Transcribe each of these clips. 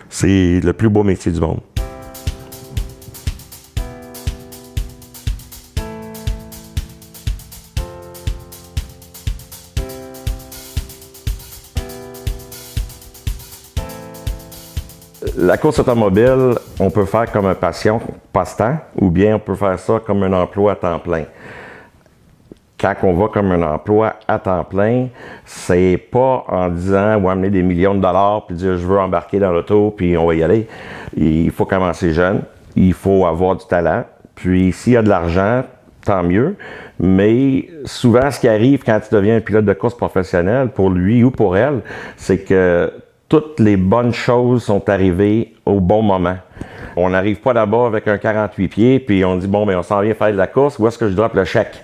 C'est le plus beau métier du monde. La course automobile, on peut faire comme une passion, passe-temps, ou bien on peut faire ça comme un emploi à temps plein. Quand on va comme un emploi à temps plein, c'est pas en disant ou amener des millions de dollars puis dire je veux embarquer dans l'auto puis on va y aller. Il faut commencer jeune, il faut avoir du talent, puis s'il y a de l'argent, tant mieux. Mais souvent, ce qui arrive quand tu deviens un pilote de course professionnel, pour lui ou pour elle, c'est que toutes les bonnes choses sont arrivées au bon moment. On n'arrive pas là-bas avec un 48 pieds, puis on dit, bon, mais on s'en vient faire de la course, où est-ce que je drop le chèque?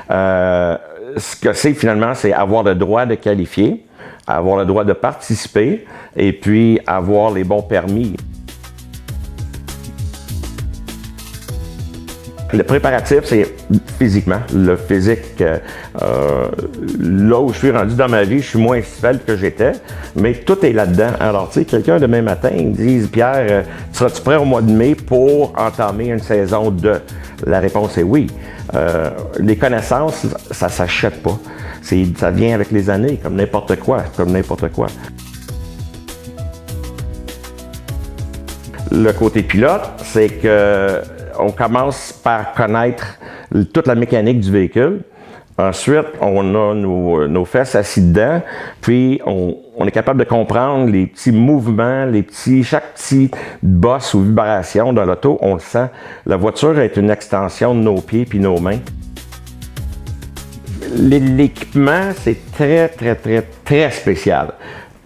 Ce que c'est finalement, c'est avoir le droit de qualifier, avoir le droit de participer, et puis avoir les bons permis. Le préparatif, c'est physiquement. Le physique, là où je suis rendu dans ma vie, je suis moins svelte que j'étais, mais tout est là-dedans. Alors, tu sais, quelqu'un demain matin, il me dit, Pierre, seras-tu prêt au mois de mai pour entamer une saison 2? La réponse est oui. Les connaissances, ça ne s'achète pas. Ça vient avec les années, comme n'importe quoi, Le côté pilote, c'est que on commence par connaître toute la mécanique du véhicule. Ensuite, on a nos fesses assis dedans, puis on est capable de comprendre les petits mouvements, chaque petit bosse ou vibration dans l'auto, on le sent. La voiture est une extension de nos pieds puis nos mains. L'équipement, c'est très spécial.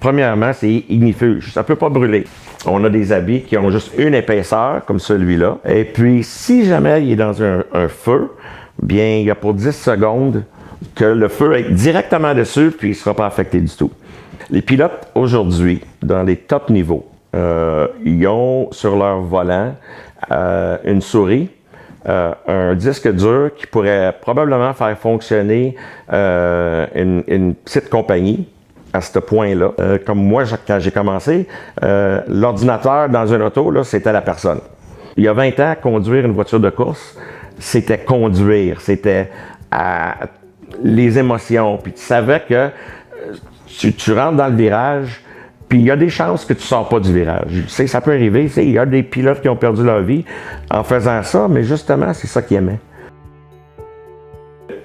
Premièrement, c'est ignifuge, ça ne peut pas brûler. On a des habits qui ont juste une épaisseur, comme celui-là. Et puis, si jamais il est dans un feu, bien, il y a pour 10 secondes que le feu est directement dessus, puis il ne sera pas affecté du tout. Les pilotes, aujourd'hui, dans les top niveaux, ils ont sur leur volant une souris, un disque dur qui pourrait probablement faire fonctionner une petite compagnie à ce point-là. Comme moi, quand j'ai commencé, l'ordinateur dans une auto, c'était la personne. Il y a 20 ans, conduire une voiture de course, c'était conduire, c'était les émotions. Puis tu savais que tu rentres dans le virage, puis il y a des chances que tu ne sors pas du virage. Tu sais, ça peut arriver, il y a des pilotes qui ont perdu leur vie en faisant ça, mais justement, c'est ça qu'ils aimaient.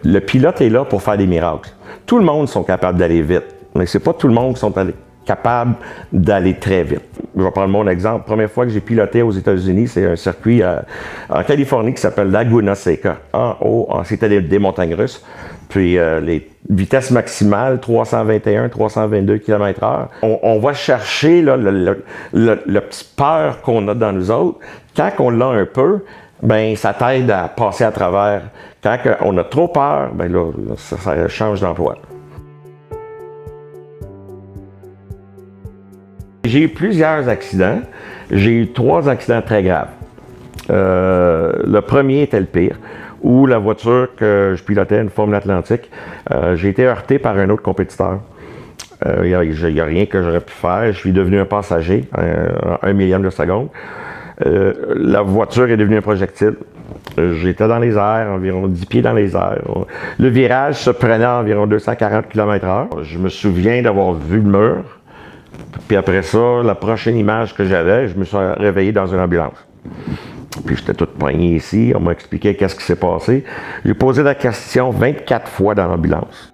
Le pilote est là pour faire des miracles. Tout le monde sont capables d'aller vite. Mais c'est pas tout le monde qui sont capables d'aller très vite. Je vais prendre mon exemple. La première fois que j'ai piloté aux États-Unis, c'est un circuit en Californie qui s'appelle Laguna Seca. En haut, c'était des montagnes russes. Puis les vitesses maximales, 321, 322 km/h. On va chercher là, le petit peur qu'on a dans nous autres. Quand on l'a un peu, ben ça t'aide à passer à travers. Quand on a trop peur, ben là, ça change d'emploi. J'ai eu plusieurs accidents. J'ai eu 3 accidents très graves. Le premier était le pire, où la voiture que je pilotais, une Formule Atlantique, j'ai été heurté par un autre compétiteur. Il n'y a rien que j'aurais pu faire. Je suis devenu un passager en 1 millième de seconde. La voiture est devenue un projectile. J'étais dans les airs, environ 10 pieds dans les airs. Le virage se prenait à environ 240 km/h. Je me souviens d'avoir vu le mur. Puis après ça, la prochaine image que j'avais, je me suis réveillé dans une ambulance. Puis j'étais tout poigné ici, on m'a expliqué qu'est-ce qui s'est passé. J'ai posé la question 24 fois dans l'ambulance.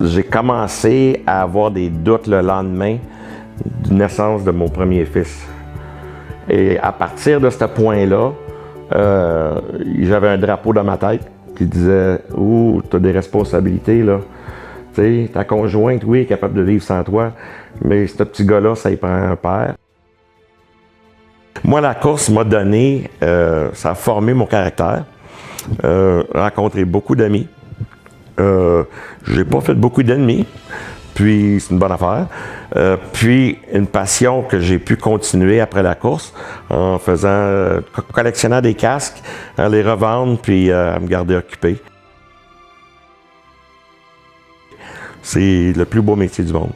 J'ai commencé à avoir des doutes le lendemain de naissance de mon premier fils. Et à partir de ce point-là, j'avais un drapeau dans ma tête qui disait « Ouh, tu as des responsabilités, là. Tu sais, ta conjointe, oui, est capable de vivre sans toi, mais ce petit gars-là, ça y prend un père. » Moi, la course m'a donné, ça a formé mon caractère, rencontré beaucoup d'amis. J'ai pas fait beaucoup d'ennemis, puis c'est une bonne affaire. Puis une passion que j'ai pu continuer après la course en faisant, collectionnant des casques, à les revendre, puis à me garder occupé. C'est le plus beau métier du monde.